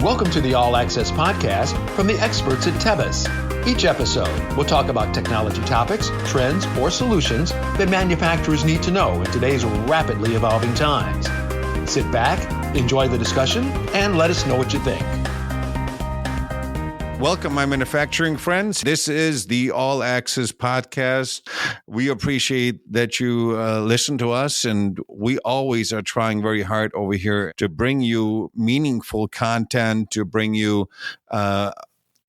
Welcome to the All Access Podcast from the experts at Tevis. Each episode, we'll talk about technology topics, trends, or solutions that manufacturers need to know in today's rapidly evolving times. Sit back, enjoy the discussion, and let us know what you think. Welcome, my manufacturing friends. This is the All Access Podcast. We appreciate that you listen to us, and we always are trying very hard over here to bring you meaningful content, to bring you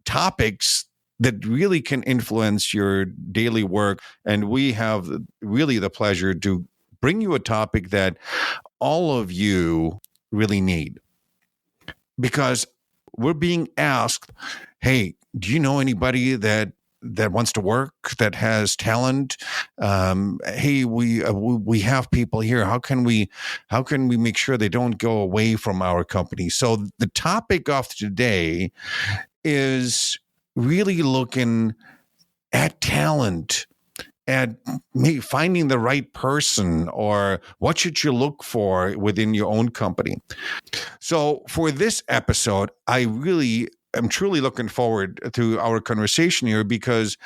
topics that really can influence your daily work. And we have really the pleasure to bring you a topic that all of you really need. Because we're being asked, hey, do you know anybody that wants to work, that has talent? Hey, we have people here. How can we make sure they don't go away from our company? So the topic of today is really looking at talent, at finding the right person, or what should you look for within your own company. So for this episode, I'm truly looking forward to our conversation here, because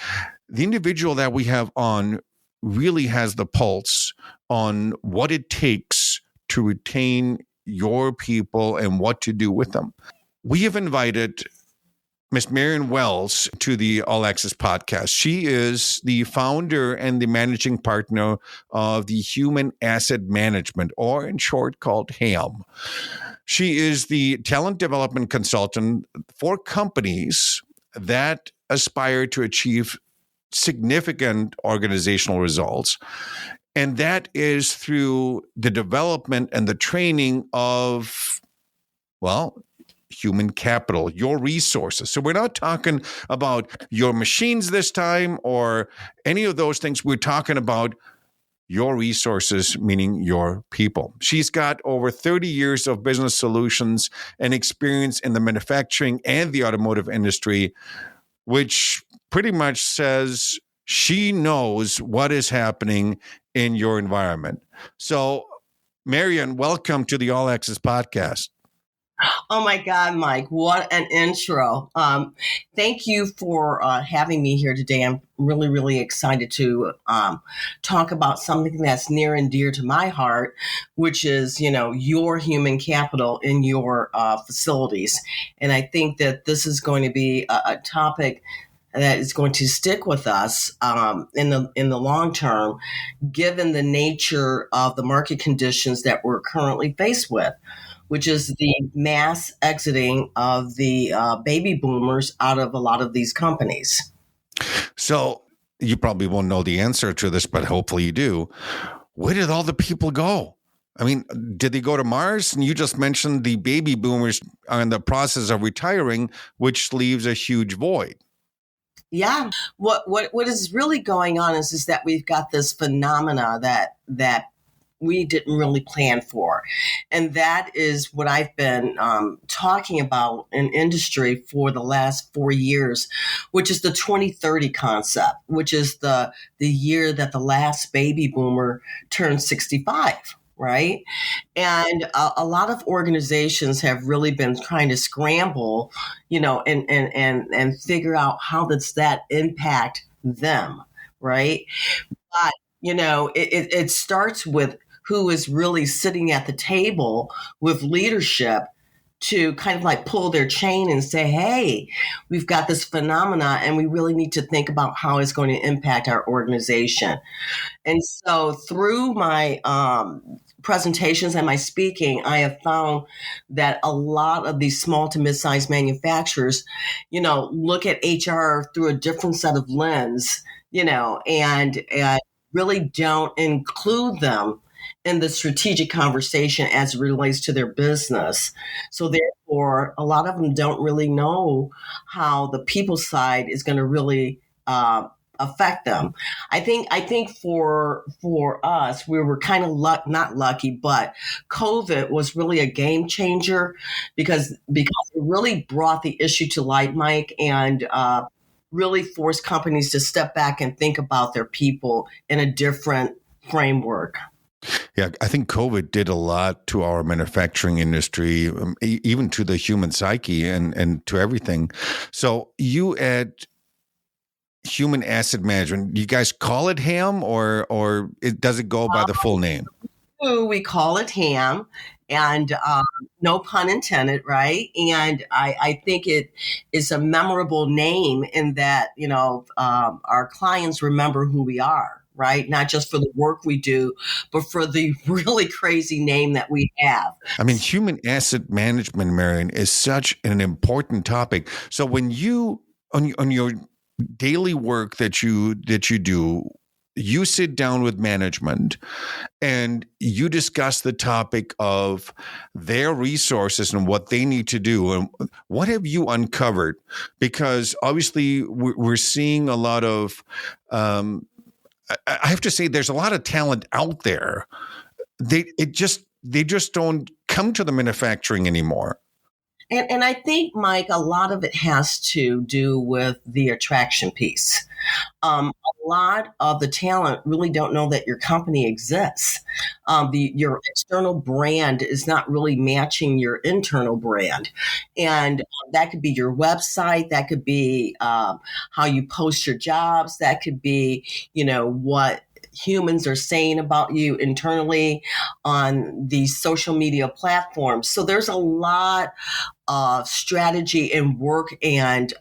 the individual that we have on really has the pulse on what it takes to retain your people and what to do with them. We have invited Miss Marion Wells to the All Access Podcast. She is the founder and the managing partner of the Human Asset Management, or in short called HAM. She is the talent development consultant for companies that aspire to achieve significant organizational results. And that is through the development and the training of, human capital, your resources. So we're not talking about your machines this time or any of those things. We're talking about your resources, meaning your people. She's got over 30 years of business solutions and experience in the manufacturing and the automotive industry, which pretty much says she knows what is happening in your environment. So, Marion, welcome to the All Access Podcast. Oh my God, Mike, what an intro. Thank you for having me here today. I'm really, really excited to talk about something that's near and dear to my heart, which is, your human capital in your facilities. And I think that this is going to be a topic that is going to stick with us in the long term, given the nature of the market conditions that we're currently faced with, which is the mass exiting of the baby boomers out of a lot of these companies. So you probably won't know the answer to this, but hopefully you do. Where did all the people go? I mean, did they go to Mars? And you just mentioned the baby boomers are in the process of retiring, which leaves a huge void. Yeah. What is really going on is that we've got this phenomena that we didn't really plan for. And that is what I've been talking about in industry for the last 4 years, which is the 2030 concept, which is the year that the last baby boomer turned 65. Right. And a lot of organizations have really been trying to scramble, and figure out how does that impact them. Right. But, it starts with who is really sitting at the table with leadership to kind of like pull their chain and say, hey, we've got this phenomena and we really need to think about how it's going to impact our organization. And so through my presentations and my speaking, I have found that a lot of these small to mid-sized manufacturers, look at HR through a different set of lens, and really don't include them in the strategic conversation as it relates to their business. So therefore, a lot of them don't really know how the people side is going to really affect them. I think for us, we were kind of not lucky, but COVID was really a game changer because it really brought the issue to light, Mike, and really forced companies to step back and think about their people in a different framework. Yeah, I think COVID did a lot to our manufacturing industry, even to the human psyche and to everything. So you at Human Asset Management, you guys call it HAM or does it go by the full name? We call it ham, and no pun intended, right? And I think it is a memorable name in that, our clients remember who we are, right? Not just for the work we do, but for the really crazy name that we have. I mean, human asset management, Marion, is such an important topic. So when you on your daily work that you do, you sit down with management and you discuss the topic of their resources and what they need to do. And what have you uncovered? Because obviously we're seeing a lot of, I have to say, there's a lot of talent out there. They just don't come to the manufacturing anymore. And I think, Mike, a lot of it has to do with the attraction piece. A lot of the talent really don't know that your company exists. Your external brand is not really matching your internal brand. And that could be your website. That could be how you post your jobs. That could be, what humans are saying about you internally on these social media platforms. So there's a lot of strategy and work and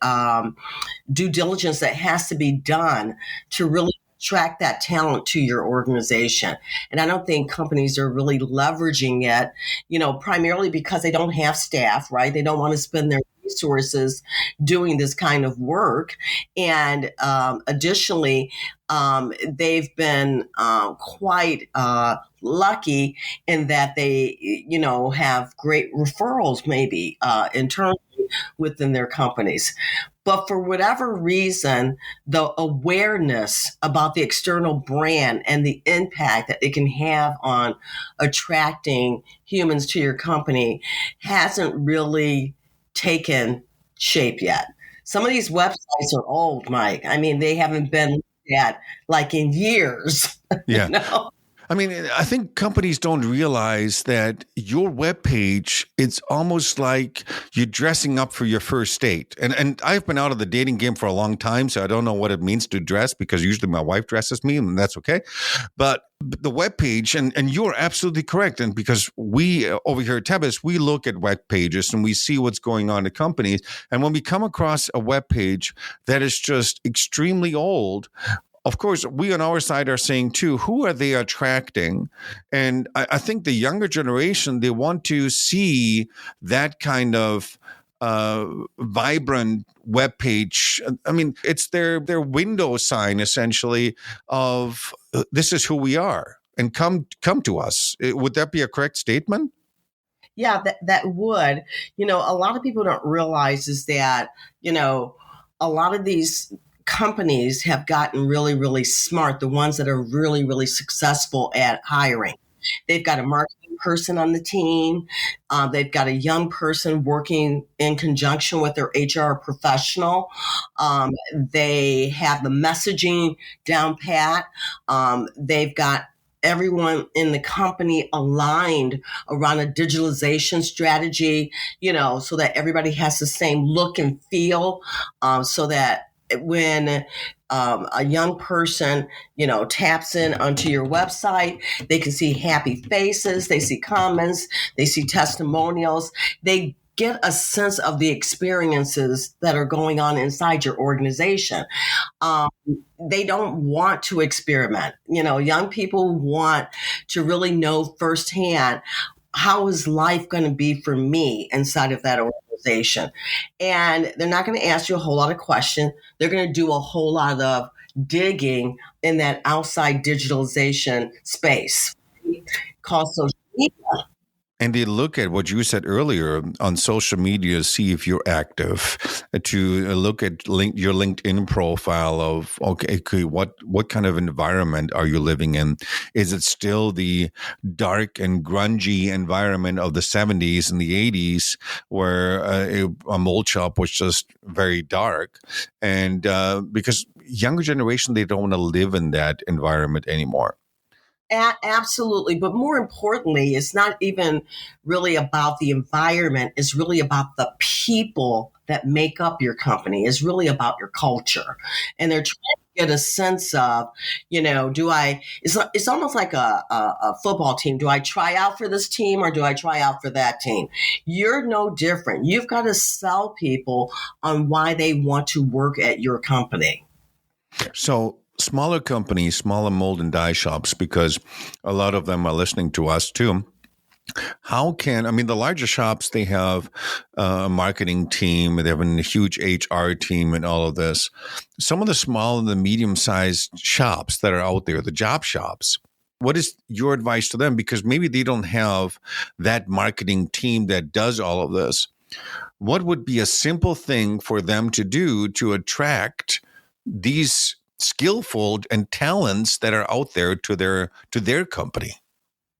due diligence that has to be done to really attract that talent to your organization. And I don't think companies are really leveraging it, primarily because they don't have staff, right? They don't want to spend their resources doing this kind of work. And additionally, they've been quite lucky in that they, have great referrals maybe internally within their companies. But for whatever reason, the awareness about the external brand and the impact that it can have on attracting humans to your company hasn't really taken shape yet. Some of these websites are old, Mike. I mean, they haven't been looked at like in years. Yeah. I mean, I think companies don't realize that your webpage, it's almost like you're dressing up for your first date. And I've been out of the dating game for a long time, so I don't know what it means to dress because usually my wife dresses me and that's okay. But the webpage, and you're absolutely correct. And because we over here at Tebas, we look at web pages and we see what's going on at companies. And when we come across a web page that is just extremely old, of course, we on our side are saying too, who are they attracting? And I think the younger generation, they want to see that kind of vibrant web page. I mean, it's their window sign essentially of this is who we are, and come to us. Would that be a correct statement? Yeah, that would. A lot of people don't realize is that, a lot of these companies have gotten really, really smart, the ones that are really, really successful at hiring. They've got a marketing person on the team. They've got a young person working in conjunction with their HR professional. They have the messaging down pat. They've got everyone in the company aligned around a digitalization strategy, so that everybody has the same look and feel, so that when a young person, taps in onto your website, they can see happy faces, they see comments, they see testimonials, they get a sense of the experiences that are going on inside your organization. They don't want to experiment. Young people want to really know firsthand, how is life going to be for me inside of that organization? And they're not going to ask you a whole lot of questions. They're going to do a whole lot of digging in that outside digitalization space called social media. And they look at what you said earlier on social media, see if you're active, to look at your LinkedIn profile of, okay, what kind of environment are you living in? Is it still the dark and grungy environment of the 70s and the 80s where a mold shop was just very dark? And because younger generation, they don't want to live in that environment anymore. Absolutely. But more importantly, it's not even really about the environment. It's really about the people that make up your company. It's really about your culture. And they're trying to get a sense of, it's almost like a football team. Do I try out for this team or do I try out for that team? You're no different. You've got to sell people on why they want to work at your company. So smaller companies, smaller mold and die shops, because a lot of them are listening to us too. The larger shops, they have a marketing team, they have a huge HR team and all of this. Some of the small and the medium-sized shops that are out there, the job shops, what is your advice to them? Because maybe they don't have that marketing team that does all of this. What would be a simple thing for them to do to attract these skillful and talents that are out there to their company?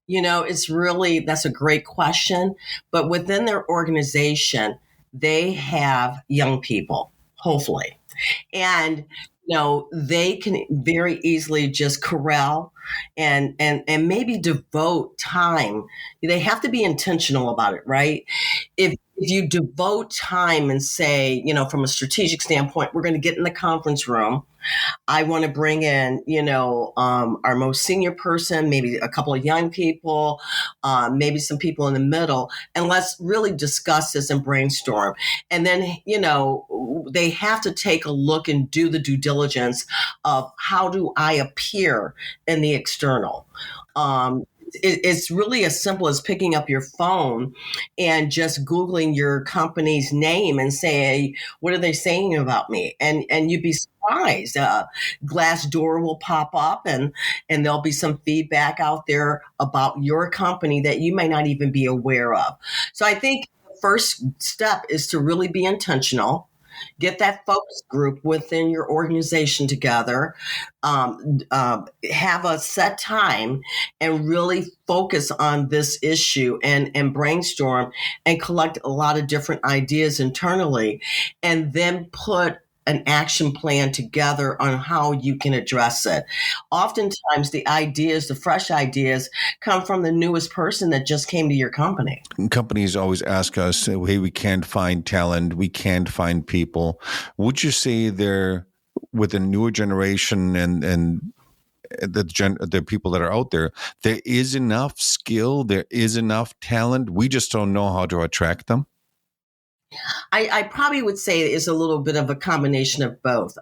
That's a great question. But within their organization, they have young people, hopefully. And, they can very easily just corral and maybe devote time. They have to be intentional about it, right? If you devote time and say, from a strategic standpoint, we're going to get in the conference room. I want to bring in, our most senior person, maybe a couple of young people, maybe some people in the middle, and let's really discuss this and brainstorm. And then, they have to take a look and do the due diligence of how do I appear in the external. It's really as simple as picking up your phone and just Googling your company's name and say, what are they saying about me? And you'd be surprised. Glassdoor will pop up and there'll be some feedback out there about your company that you may not even be aware of. So I think the first step is to really be intentional. Get that focus group within your organization together, have a set time and really focus on this issue and brainstorm and collect a lot of different ideas internally, and then put an action plan together on how you can address it. Oftentimes the fresh ideas come from the newest person that just came to your company. Companies always ask us, hey, we can't find talent, we can't find people. Would you say they're with the newer generation and the people that are out there is enough skill, there is enough talent, we just don't know how to attract them? I probably would say it's a little bit of a combination of both.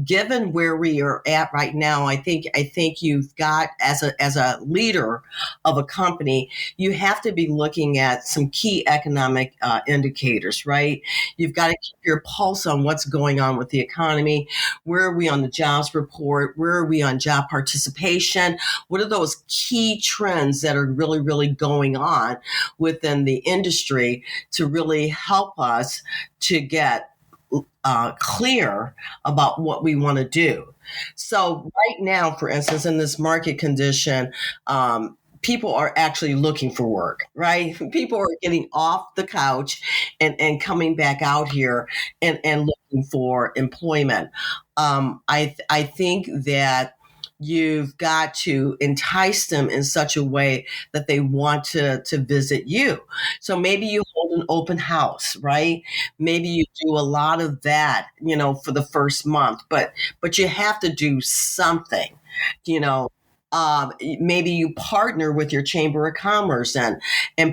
Given where we are at right now, I think you've got, as a leader of a company, you have to be looking at some key economic indicators, right? You've got to keep your pulse on what's going on with the economy. Where are we on the jobs report? Where are we on job participation? What are those key trends that are really, really going on within the industry to really help us to get clear about what we want to do? So right now, for instance, in this market condition, people are actually looking for work, right? People are getting off the couch and coming back out here and looking for employment. I think that you've got to entice them in such a way that they want to visit you. So maybe you hold an open house, right? Maybe you do a lot of that, for the first month, but you have to do something, maybe you partner with your chamber of commerce and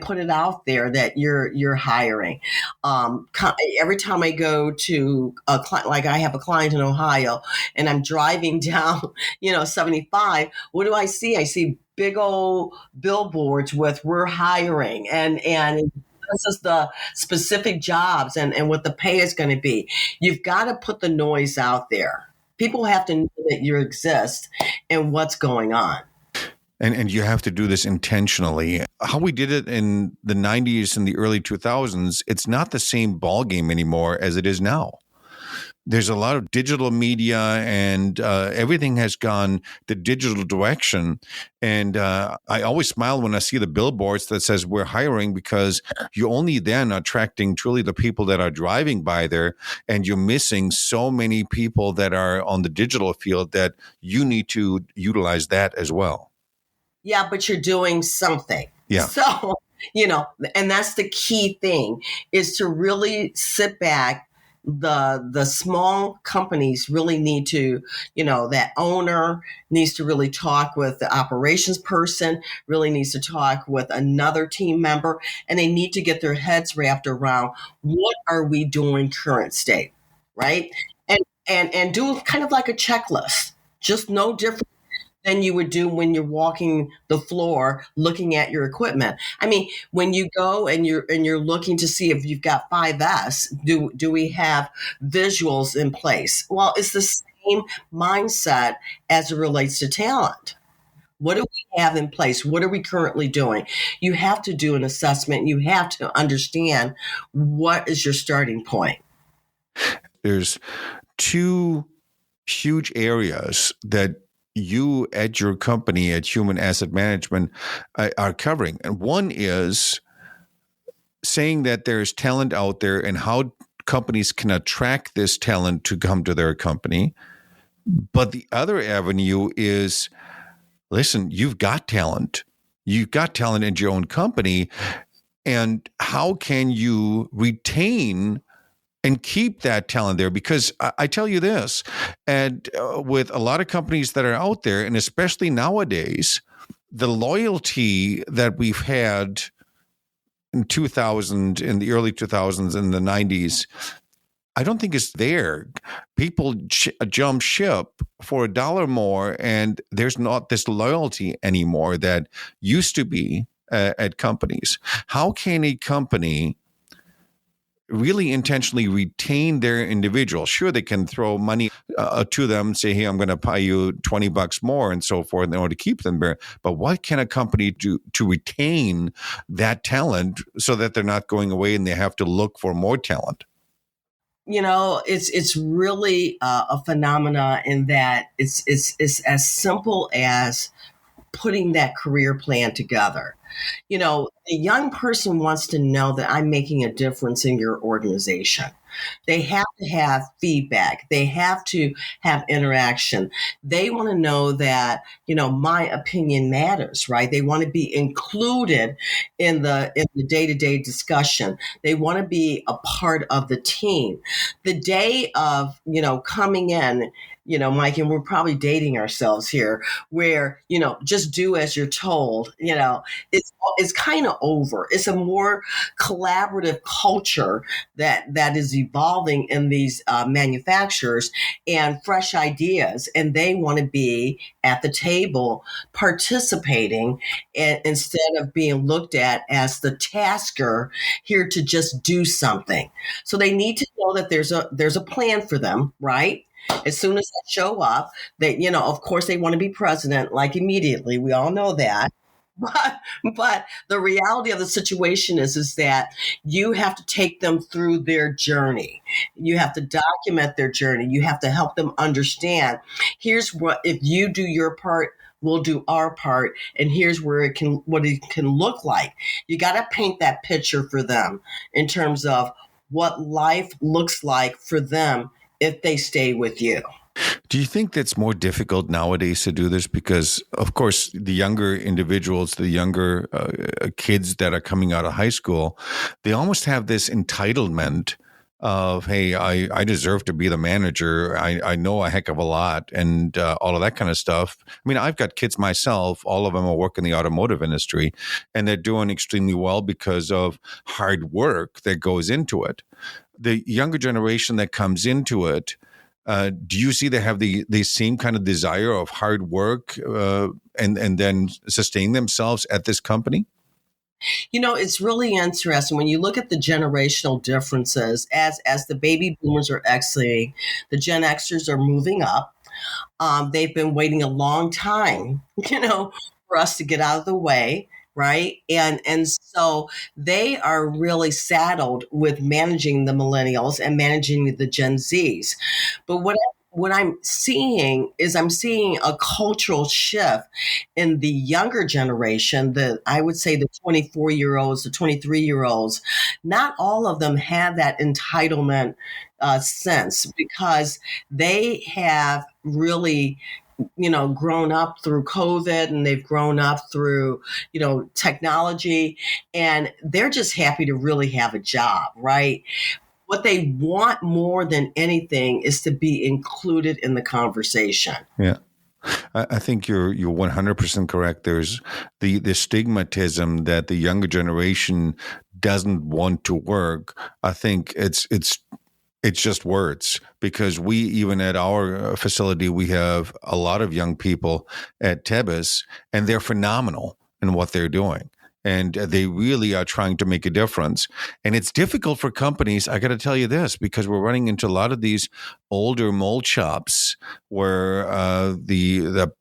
put it out there that you're hiring. Every time I go to a client, like I have a client in Ohio, and I'm driving down, 75. What do I see? I see big old billboards with "we're hiring," and this is the specific jobs and what the pay is going to be. You've got to put the noise out there. People have to know that you exist and what's going on. And you have to do this intentionally. How we did it in the 90s and the early 2000s, it's not the same ballgame anymore as it is now. There's a lot of digital media and everything has gone the digital direction. And I always smile when I see the billboards that says we're hiring, because you're only then attracting truly the people that are driving by there, and you're missing so many people that are on the digital field that you need to utilize that as well. Yeah, but you're doing something. Yeah. So, and that's the key thing, is to really sit back. The small companies really need to, that owner needs to really talk with the operations person, really needs to talk with another team member, and they need to get their heads wrapped around what are we doing current state, right? And do kind of like a checklist, just no different than you would do when you're walking the floor looking at your equipment. I mean, when you go and you're looking to see if you've got 5S, do we have visuals in place? Well, it's the same mindset as it relates to talent. What do we have in place? What are we currently doing? You have to do an assessment. You have to understand what is your starting point. There's two huge areas that you at your company at Human Asset Management are covering. And one is saying that there's talent out there and how companies can attract this talent to come to their company. But the other avenue is, listen, you've got talent. You've got talent in your own company. And how can you retain and keep that talent there? Because I tell you this, and with a lot of companies that are out there, and especially nowadays, the loyalty that we've had in 2000, in the early 2000s, in the 90s, I don't think is there. People jump ship for $1 more, and there's not this loyalty anymore that used to be at companies. How can a company really intentionally retain their individual? Sure, they can throw money to them, say, hey, I'm going to pay you $20 more and so forth in order to keep them there. But what can a company do to retain that talent so that they're not going away and they have to look for more talent? It's really a phenomena in that it's as simple as putting that career plan together. A young person wants to know that I'm making a difference in your organization. They have to have feedback. They have to have interaction. They want to know that, my opinion matters, right? They want to be included in the day-to-day discussion. They want to be a part of the team. The day of, coming in, Mike, and we're probably dating ourselves here, where, just do as you're told, it's kind of over. It's a more collaborative culture that is evolving in these manufacturers, and fresh ideas. And they want to be at the table participating, and instead of being looked at as the tasker here to just do something. So they need to know that there's a plan for them, right? As soon as they show up, of course, they want to be president, like immediately. We all know that. But the reality of the situation is that you have to take them through their journey. You have to document their journey. You have to help them understand, here's what, if you do your part, we'll do our part, and here's what it can look like. You got to paint that picture for them in terms of what life looks like for them if they stay with you. Do you think that's more difficult nowadays to do this? Because, of course, the younger individuals, the younger kids that are coming out of high school, they almost have this entitlement of, hey, I deserve to be the manager. I know a heck of a lot, and all of that kind of stuff. I mean, I've got kids myself. All of them are working in the automotive industry, and they're doing extremely well because of hard work that goes into it. The younger generation that comes into it, do you see they have the same kind of desire of hard work and then sustain themselves at this company? It's really interesting when you look at the generational differences. As the baby boomers are exiting, the Gen Xers are moving up. They've been waiting a long time, for us to get out of the way. Right. And so they are really saddled with managing the millennials and managing the Gen Zs. But what I'm seeing is a cultural shift in the younger generation, I would say the 24-year-olds, the 23-year-olds. Not all of them have that entitlement sense, because they have really grown up through COVID, and they've grown up through, technology, and they're just happy to really have a job, right? What they want more than anything is to be included in the conversation. Yeah. I think you're 100% correct. There's the stigmatism that the younger generation doesn't want to work. I think it's just words, because we, even at our facility, we have a lot of young people at Tebas, and they're phenomenal in what they're doing. And they really are trying to make a difference. And it's difficult for companies, I got to tell you this, because we're running into a lot of these older mold shops where the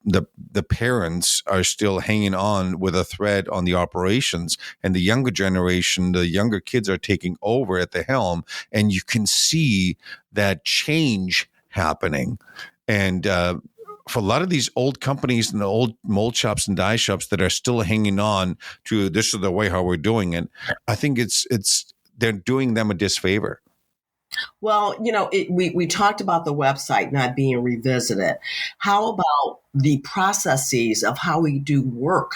parents are still hanging on with a thread on the operations, and the younger generation, the younger kids are taking over at the helm, and you can see that change happening. And for a lot of these old companies and the old mold shops and dye shops that are still hanging on to this is the way how we're doing it, I think they're doing them a disfavor. Well, we talked about the website not being revisited. How about the processes of how we do work?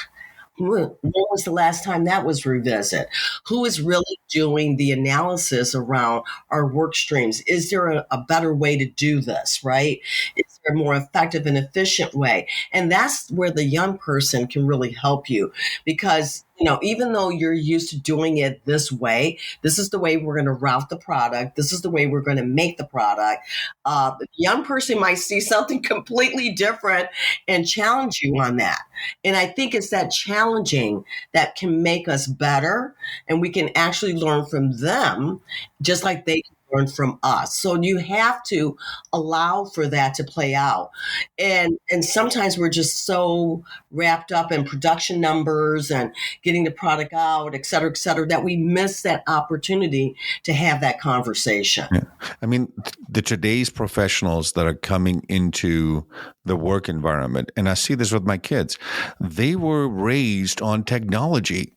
When was the last time that was revisited? Who is really doing the analysis around our work streams? Is there a better way to do this, right? Is there a more effective and efficient way? And that's where the young person can really help you, because even though you're used to doing it this way, this is the way we're going to route the product. This is the way we're going to make the product. The young person might see something completely different and challenge you on that. And I think it's that challenging that can make us better, and we can actually learn from them just like they can learn from us. So you have to allow for that to play out. And sometimes we're just so wrapped up in production numbers and getting the product out, et cetera, that we miss that opportunity to have that conversation. Yeah. I mean, today's professionals that are coming into the work environment, and I see this with my kids, they were raised on technology.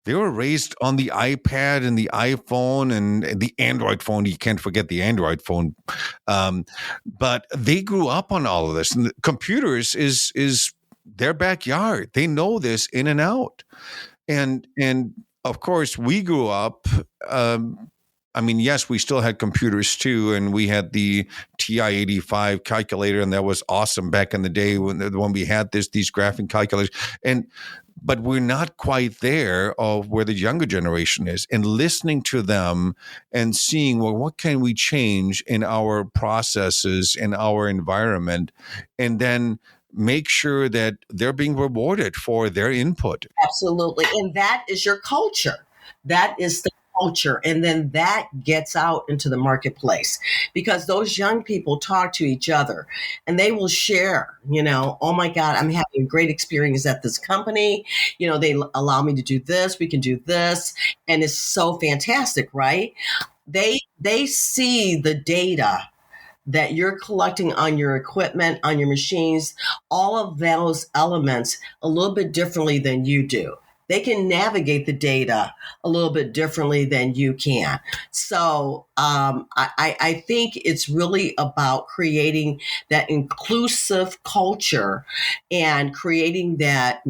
They were raised on the iPad and the iPhone and the Android phone. You can't forget the Android phone. But they grew up on all of this. And computers is their backyard. They know this in and out. And of course, we grew up. Yes, we still had computers too, and we had the TI-85 calculator, and that was awesome back in the day when we had these graphing calculators. But we're not quite there of where the younger generation is, and listening to them and seeing, well, what can we change in our processes, in our environment, and then make sure that they're being rewarded for their input. Absolutely. And that is your culture. That is the culture. And then that gets out into the marketplace, because those young people talk to each other and they will share, oh my God, I'm having a great experience at this company. They allow me to do this. We can do this. And it's so fantastic, right? They see the data that you're collecting on your equipment, on your machines, all of those elements a little bit differently than you do. They can navigate the data a little bit differently than you can. So I think it's really about creating that inclusive culture and creating that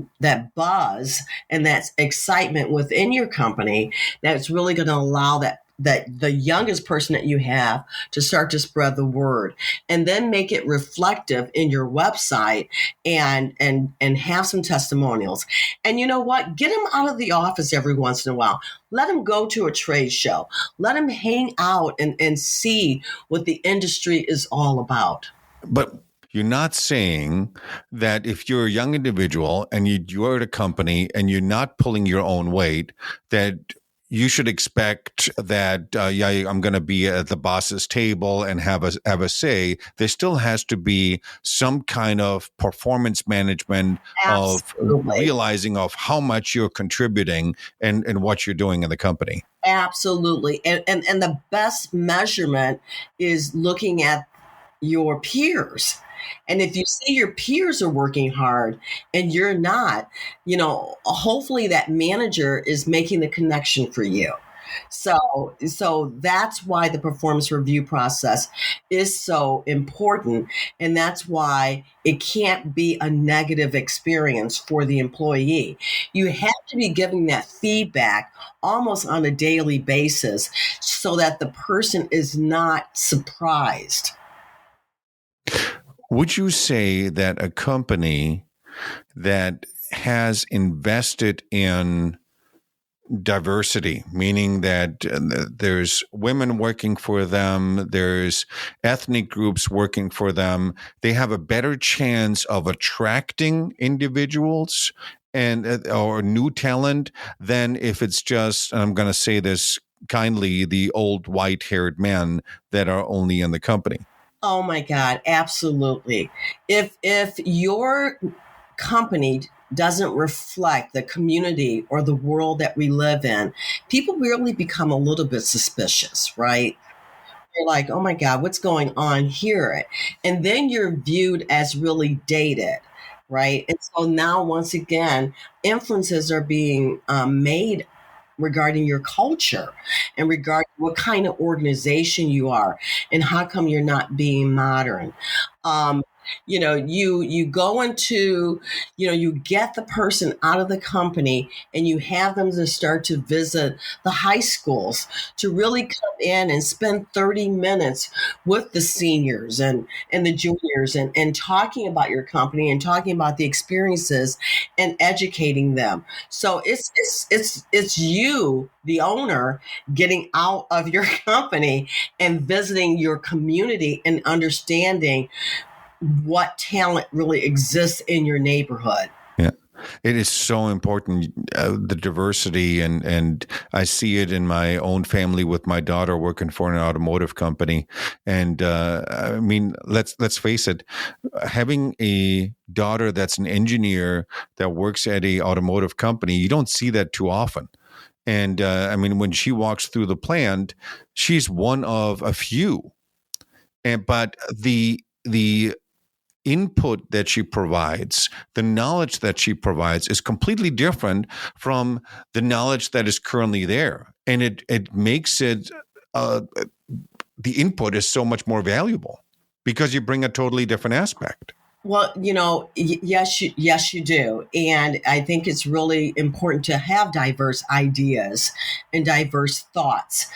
buzz and that excitement within your company that's really going to allow that the youngest person that you have to start to spread the word, and then make it reflective in your website and have some testimonials. And you know what? Get them out of the office every once in a while. Let them go to a trade show. Let them hang out and see what the industry is all about. But you're not saying that if you're a young individual and you're at a company and you're not pulling your own weight, that you should expect that, I'm going to be at the boss's table and have a say. There still has to be some kind of performance management. Absolutely. Of realizing of how much you're contributing and what you're doing in the company. Absolutely. And the best measurement is looking at your peers. And if you see your peers are working hard and you're not, hopefully that manager is making the connection for you. So that's why the performance review process is so important. And that's why it can't be a negative experience for the employee. You have to be giving that feedback almost on a daily basis so that the person is not surprised. Would you say that a company that has invested in diversity, meaning that there's women working for them, there's ethnic groups working for them, they have a better chance of attracting individuals and or new talent than if it's just, I'm going to say this kindly, the old white-haired men that are only in the company? Oh my God, absolutely. If your company doesn't reflect the community or the world that we live in, people really become a little bit suspicious, right? You're like, oh my God, what's going on here? And then you're viewed as really dated, right? And so now, once again, inferences are being made regarding your culture and regarding what kind of organization you are and how come you're not being modern. Um, you go into, you get the person out of the company and you have them to start to visit the high schools to really come in and spend 30 minutes with the seniors and the juniors and talking about your company and talking about the experiences and educating them. So it's you, the owner, getting out of your company and visiting your community and understanding what talent really exists in your neighborhood. Yeah, it is so important, the diversity, and I see it in my own family with my daughter working for an automotive company. And I mean, let's face it, having a daughter that's an engineer that works at a automotive company, you don't see that too often. And I mean, when she walks through the plant, she's one of a few. But the input that she provides, the knowledge that she provides is completely different from the knowledge that is currently there. And it makes it, the input is so much more valuable because you bring a totally different aspect. Well, yes, you do. And I think it's really important to have diverse ideas and diverse thoughts.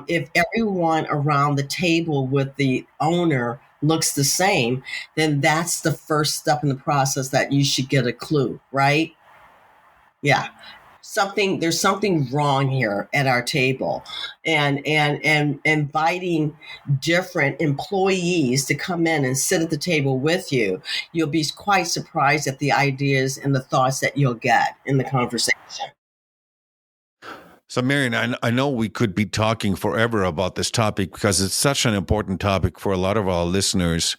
If everyone around the table with the owner looks the same, then that's the first step in the process that you should get a clue, right? Yeah. There's something wrong here at our table, and inviting different employees to come in and sit at the table with you, you'll be quite surprised at the ideas and the thoughts that you'll get in the conversation. So, Marion, I know we could be talking forever about this topic because it's such an important topic for a lot of our listeners.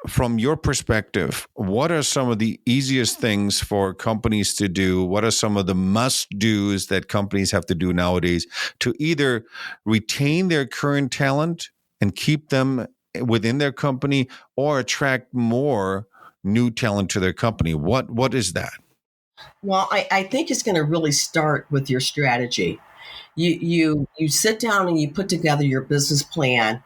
From your perspective, what are some of the easiest things for companies to do? What are some of the must-dos that companies have to do nowadays to either retain their current talent and keep them within their company or attract more new talent to their company? What is that? Well, I think it's going to really start with your strategy. You sit down and you put together your business plan,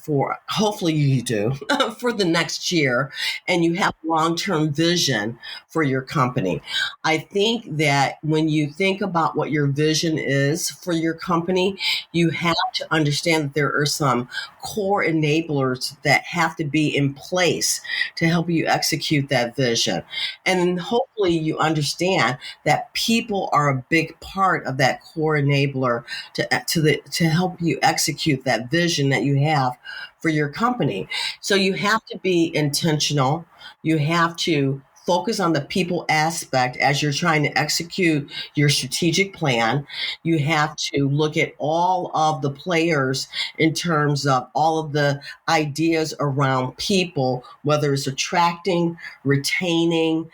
for hopefully you do for the next year, and you have long-term vision for your company. I think that when you think about what your vision is for your company, you have to understand that there are some core enablers that have to be in place to help you execute that vision. And hopefully you understand that people are a big part of that core enabler to help you execute that vision that you have for your company. So you have to be intentional. You have to focus on the people aspect as you're trying to execute your strategic plan. You have to look at all of the players in terms of all of the ideas around people, whether it's attracting, retaining,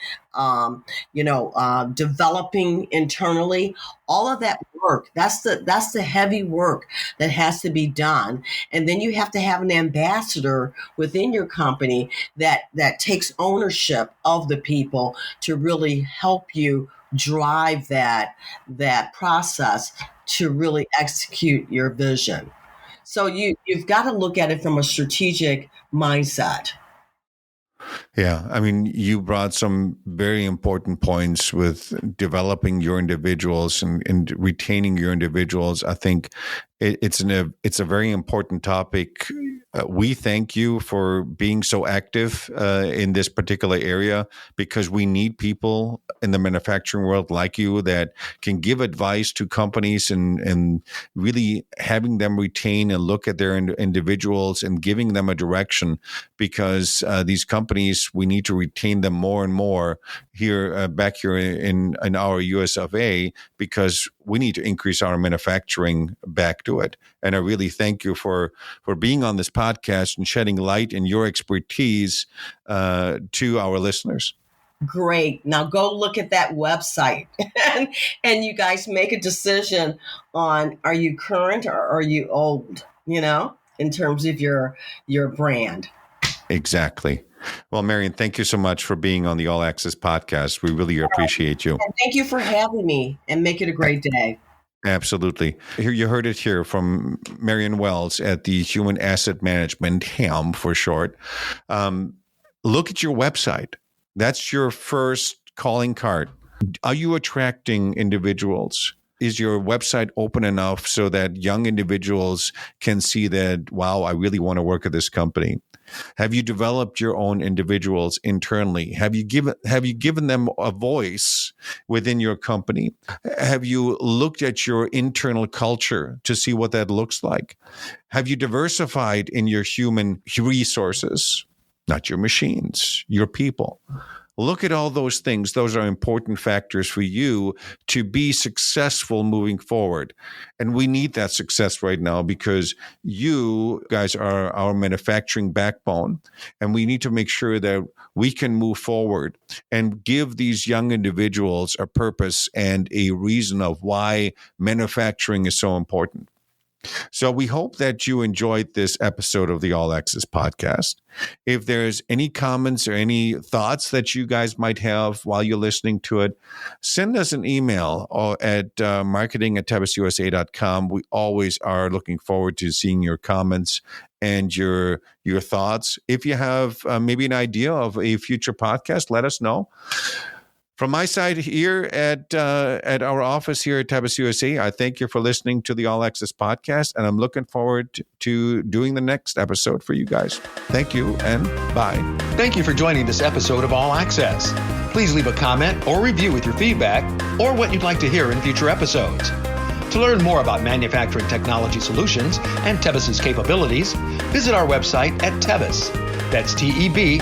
developing internally. All of that work, that's the heavy work that has to be done. And then you have to have an ambassador within your company that takes ownership of the people to really help you drive that process to really execute your vision. So you've got to look at it from a strategic mindset. Yeah, I mean, you brought some very important points with developing your individuals and retaining your individuals. I think it's a very important topic. We thank you for being so active in this particular area, because we need people in the manufacturing world like you that can give advice to companies and really having them retain and look at their individuals and giving them a direction, because these companies, we need to retain them more and more here back here in our US of A, because we need to increase our manufacturing back to it. And I really thank you for being on this podcast and shedding light in your expertise to our listeners. Great. Now go look at that website and you guys make a decision on, are you current or are you old, in terms of your brand. Exactly. Well, Marion, thank you so much for being on the All Access podcast. We really appreciate you. And thank you for having me, and make it a great day. Absolutely. Here, you heard it here from Marion Wells at the Human Asset Management, HAM for short. Look at your website. That's your first calling card. Are you attracting individuals? Is your website open enough so that young individuals can see that, wow, I really want to work at this company? Have you developed your own individuals internally? Have you given them a voice within your company? Have you looked at your internal culture to see what that looks like? Have you diversified in your human resources? Not your machines, your people. Look at all those things. Those are important factors for you to be successful moving forward. And we need that success right now, because you guys are our manufacturing backbone. And we need to make sure that we can move forward and give these young individuals a purpose and a reason of why manufacturing is so important. So we hope that you enjoyed this episode of the All Access podcast. If there's any comments or any thoughts that you guys might have while you're listening to it, send us an email at marketing@tebususa.com. We always are looking forward to seeing your comments and your thoughts. If you have maybe an idea of a future podcast, let us know. From my side here at our office here at Tebus USA, I thank you for listening to the All Access podcast, and I'm looking forward to doing the next episode for you guys. Thank you, and bye. Thank you for joining this episode of All Access. Please leave a comment or review with your feedback or what you'd like to hear in future episodes. To learn more about manufacturing technology solutions and Tebus's capabilities, visit our website at Tebus. That's TEBIS.com.